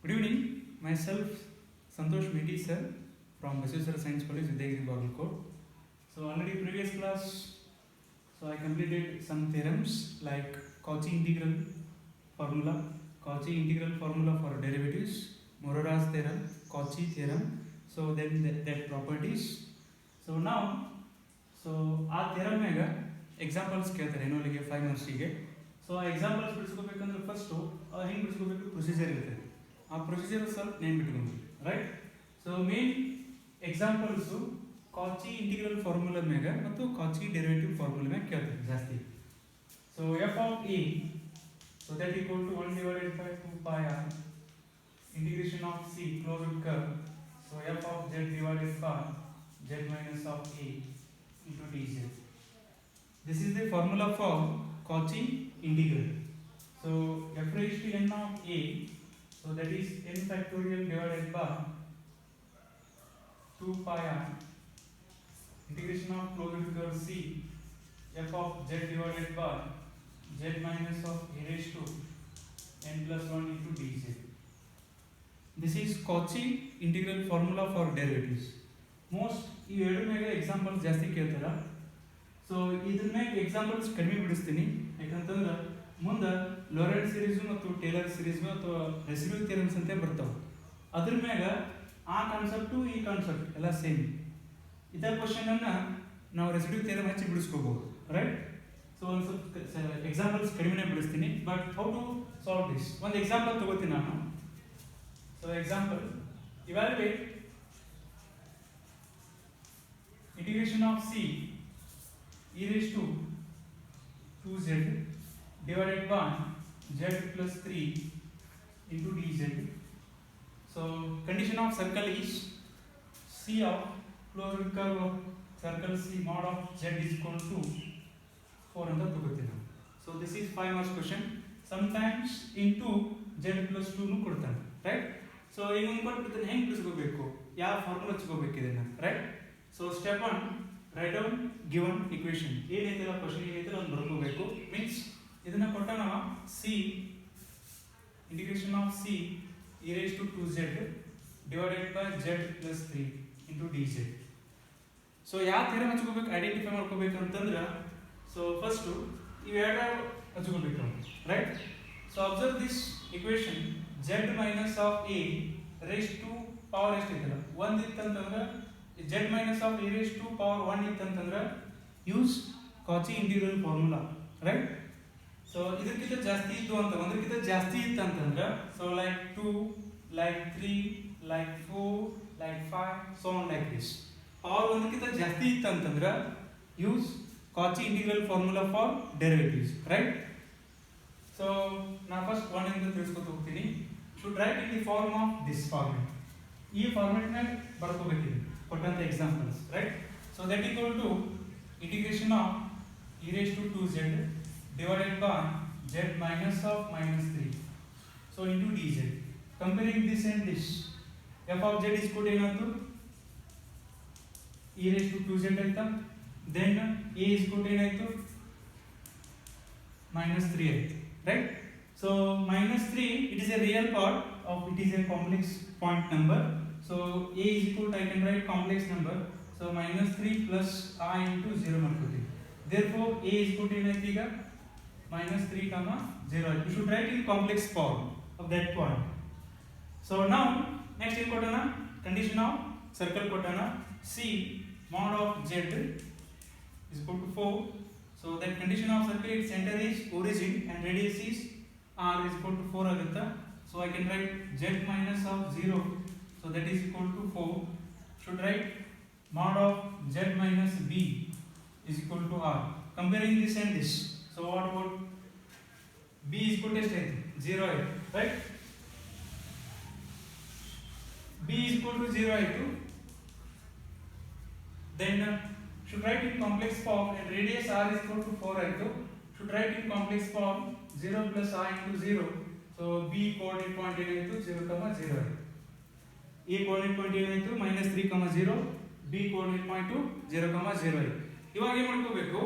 Good evening. Myself Santosh Mehdi sir from Basveshwara Science College, Vidyagiry, Bagalkot. So already previous class, so I completed some theorems like Cauchy integral formula, Cauchy integral formula for derivatives, Moroda's theorem, Cauchy theorem. So then that properties. So now, so ಆ theorem ಮೇಗ examples ಕೇಳ್ತಾರೆ ಏನೋಲಿಗೆ 5 ಮಾರ್ಕ್ಸ್ಗೆ. So ಆ examples ಬಿಡಿಸ್ಕೋಬೇಕಂದ್ರೆ first ಹೆಂಗೆ ಬಿಡಿಸ್ಕೋಬೇಕು procedure ಇರ್ತದೆ. ಆ ಪ್ರೊಸೀಜರ್ ಸ್ವಲ್ಪ ನೆನ್ಪಿಟ್ಕೊಂಡು right. So main examples Cauchy integral formula ಮ್ಯಾಗ ಮತ್ತು ಕಾಚಿ ಡೆರಿವೇಟಿವ್ ಫಾರ್ಮುಲಾ ಮ್ಯಾಗ ಕೇಳ್ತಾರೆ ಜಾಸ್ತಿ. So f of a so that equal to 1 divided by 2 pi r integration of c closed curve. So f of z divided by z minus of a into dz. This is the formula for Cauchy integral. So f raised to n of a, so that is n factorial divided by 2 pi r integration of closed curve c f of z divided by z minus of a raised to n plus 1 into dz. This is Cauchy integral formula for derivatives. Most ಈ ಎರಡು ಮೇಲೆ examples ಜಾಸ್ತಿ ಕೇಳ್ತಾರ. So ಇದ್ರ ಮ್ಯಾಗ examples ಕಡಿಮೆ ಬಿಡಿಸ್ತೀನಿ, ಯಾಕಂತಂದ್ರೆ ಮುಂದೆ ಲೊರೆಂಟ್ ಸೀರೀಸು ಮತ್ತು ಟೇಲರ್ ಸೀರೀಸ್ ಅಥವಾ ರೆಸಿಡ್ಯೂ ಥಿಯರಮ್ಸ್ ಅಂತ ಬರ್ತಾವೆ. ಅದ್ರ ಮ್ಯಾಗ ಆ ಕಾನ್ಸೆಪ್ಟು ಈ ಕಾನ್ಸೆಪ್ಟ್ ಎಲ್ಲ ಸೇಮ್. ಇದೇ ಕ್ವಶನನ್ನು ನಾವು ರೆಸಿಡ್ಯೂ ಥಿಯರಮ್ ಹಚ್ಚಿ ಬಿಡಿಸ್ಕೋಬಹುದು ರೈಟ್. ಸೊ ಒಂದು ಸ್ವಲ್ಪ ಎಕ್ಸಾಂಪಲ್ಸ್ ಕಡಿಮೆನೇ ಬಿಡಿಸ್ತೀನಿ, but how to solve this. ಒಂದು ಎಕ್ಸಾಂಪಲ್ ತಗೋತೀನಿ ನಾನು. So example evaluate integration of c e raised to 2z divided by z plus 3 into dz. So condition of circle is c of closed curve of circle c mod of z is equal to 4 ಅಂತ ತಗೋತೀನಿ. So this is 5 marks question. Sometimes into z plus 2 ನು ಕೊಡ್ತಾನೆ right. So ಈಗ ಒಂದು ಕೊಟ್ಬಿಡ್ತಾನೆ, ಹೆಂಗೆ ಬಿಡಿಸ್ಕೋಬೇಕು, ಯಾವ formula ಹಚ್ಕೋಬೇಕು ಇದನ್ನ right. So step 1, write down given equation. ಏನೈತಲ್ಲ ಕ್ವಶನ್ ಏನೈತಲ್ಲ ಒಂದು ಬರ್ಕೋಬೇಕು. ಮೀನ್ಸ್ ಇದನ್ನ ಕೊಟ್ಟ ನಾವು c integration of c e raised to 2z divided by z plus 3 into dz. So ಯಾವ ಥಿಯರಮ್ ಹಚ್ಕೋಬೇಕು ಐಡೆಂಟಿಫೈ ಮಾಡ್ಕೋಬೇಕು ಅಂತಂದ್ರೆ, ಸೊ ಫಸ್ಟ್ ಇವೆರಡು ಹಚ್ಕೋಬೇಕು right. So observe this equation z minus of a raised to power ಎಷ್ಟೈತಲ್ಲ 1 ಇತ್ತಂತಂದ್ರೆ z minus of a raised to power 1 ಇತ್ತಂತಂದ್ರೆ use Cauchy integral formula right. So ಇದಕ್ಕಿಂತ ಜಾಸ್ತಿ ಇತ್ತು ಅಂತ ಒಂದಕ್ಕಿಂತ ಜಾಸ್ತಿ ಇತ್ತಂತಂದ್ರೆ so like 2 like 3 like 4 like 5 so on like this. Power ಒಂದಕ್ಕಿಂತ ಜಾಸ್ತಿ ಇತ್ತಂತಂದ್ರೆ use Cauchy integral formula for derivatives right. So ನಾ ಫಸ್ಟ್ 1 ಎಂದು ತಿಳಿಸ್ಕೊತ ಹೋಗ್ತೀನಿ. Should write in the form of this format. ಈ ಫಾರ್ಮೆಟ್ನಾಗ ಬರ್ಕೋಬೇಕಿದೆ ಕೊಟ್ಟಂತ examples right. So that equal to integration of e raised to 2z divided by z minus of minus 3 so into dz. Comparing this and this, f of z is equal to ಏನಾಯ್ತು e raised to 2z ಆಯ್ತಾ, then a is equal to ಏನಾಯ್ತು minus 3 ಆಯ್ತು right. So minus 3 it is a real part of it is a complex point number. So a is equal to I can write complex number. So minus 3 plus I into 0 ಮಾಡ್ಕೊತೀವಿ. Therefore a is equal to ಏನಾಯ್ತು ಈಗ minus 3 comma 0. You should write in complex form of that point. So now next ಏನು ಕೊಟ್ಟನ condition of circle ಕೊಟ್ಟನ c mod of z is equal to 4. So that condition of circle its center is origin and radius is r is equal to 4 ಆಗುತ್ತಾ. So I can write z minus of 0. So that is equal to 4. Should write mod of z minus b is equal to r. Comparing this and this. So what about b is equal to 0 right? b is equal to 0 ಆಯಿತು. Then should write in complex form and radius r is equal to 4 ಆಯಿತು. Should write in complex form 0 plus r into 0. So b coordinate point ಏನಾಯಿತು 0, 0 ಆಯಿತು. a coordinate point ಏನಾಯಿತು -3, 0, b coordinate point 0, 0 ಆಯಿತು. ಇವಾಗ ಏನು ಮಾಡ್ಕೋಬೇಕು,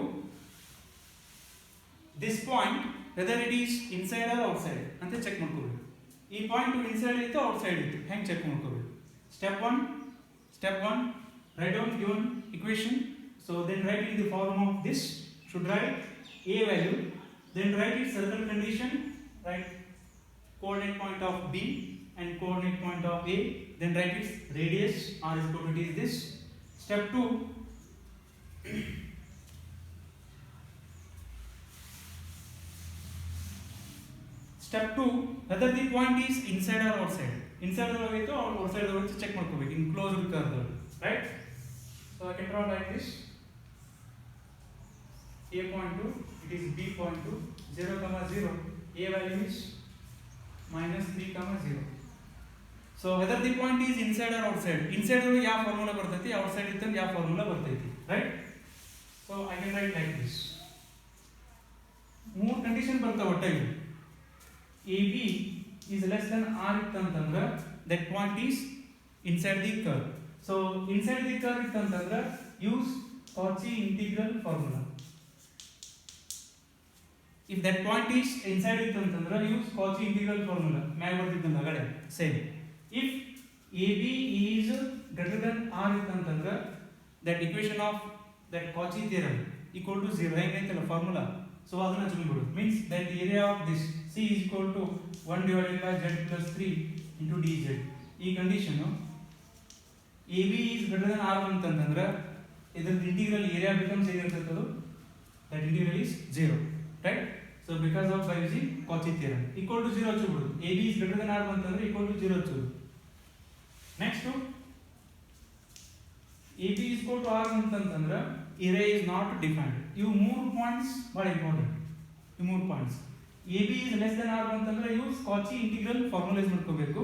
this point whether it is inside or outside ಅಂತ check ಮಾಡ್ಕೋಬೇಕು ಈ ಪಾಯಿಂಟ್ ಇನ್ಸೈಡ್ ಇತ್ತು ಔಟ್ಸೈಡ್ ಇತ್ತು ಹೆಂಗೆ ಚೆಕ್ ಮಾಡ್ಕೋಬೇಕು step 1 write down given equation, so then write in the form of this, should write a value, then write its circle condition, write coordinate point of b and coordinate point of a, then write its radius r is equal to it is this. Step 2 step 2 whether the point is inside or outside, inside or outside check ಮಾಡ್ಕೋಬೇಕು in closed curve, right? So I can draw like this, a point 2, it is b point 2, 0 comma 0, a value is minus 3 comma 0. So whether the point is inside or outside, inside ಒಳಗೆ ಯಾವ formula ಬರ್ತೈತಿ, outside ಇದ್ದಂಗೆ ಯಾವ formula ಬರ್ತೈತಿ, right? So I can write like this, ಮೂರು condition ಬರ್ತಾವ ಒಟ್ಟಾಗಿ. AB is less than r ಇತ್ತಂತಂದ್ರೆ that point is inside the curve. So inside the curve ಇತ್ತಂತಂದ್ರೆ use Cauchy integral formula. If that point is inside ಇತ್ತಂತಂದ್ರೆ use Cauchy integral formula. ಮ್ಯಾಗ ಬರ್ತಿದ್ದಂಗ ಆಗಡೆ same. If AB is greater than r ಇತ್ತಂತಂದ್ರೆ that equation of that Cauchy theorem equal to 0 ಹೆಂಗೈತಲ್ಲ ಫಾರ್ಮುಲಾ, so ಅದನ್ನ ಹಚ್ಕೊಂಡ್ಬಿಡು. Means that the area of this C is equal to 1 divided by z plus 3 into dz. ಈ condition AB is greater than r ಅಂತಂದ್ರೆ ಇದರ integral area becomes ಏನಿರ್ತದೆ, that integral is 0, right? So because of by using Cauchy theorem equal to 0 ಹಚ್ಚಿಬಿಡು. AB is greater than r ಅಂತಂದ್ರೆ equal to 0 ಹಚ್ಚಿಬಿಡು. Next AB is equal to r ಅಂತಂದ್ರೆ area is not defined. ಇವು ಮೂರು points ಬಹಳ important. ಈ ಮೂರು points AB is less than r ಅಂತಂದ್ರೆ use Cauchy integral ಫಾರ್ಮುಲೈಸ್ ಮಾಡ್ಕೋಬೇಕು.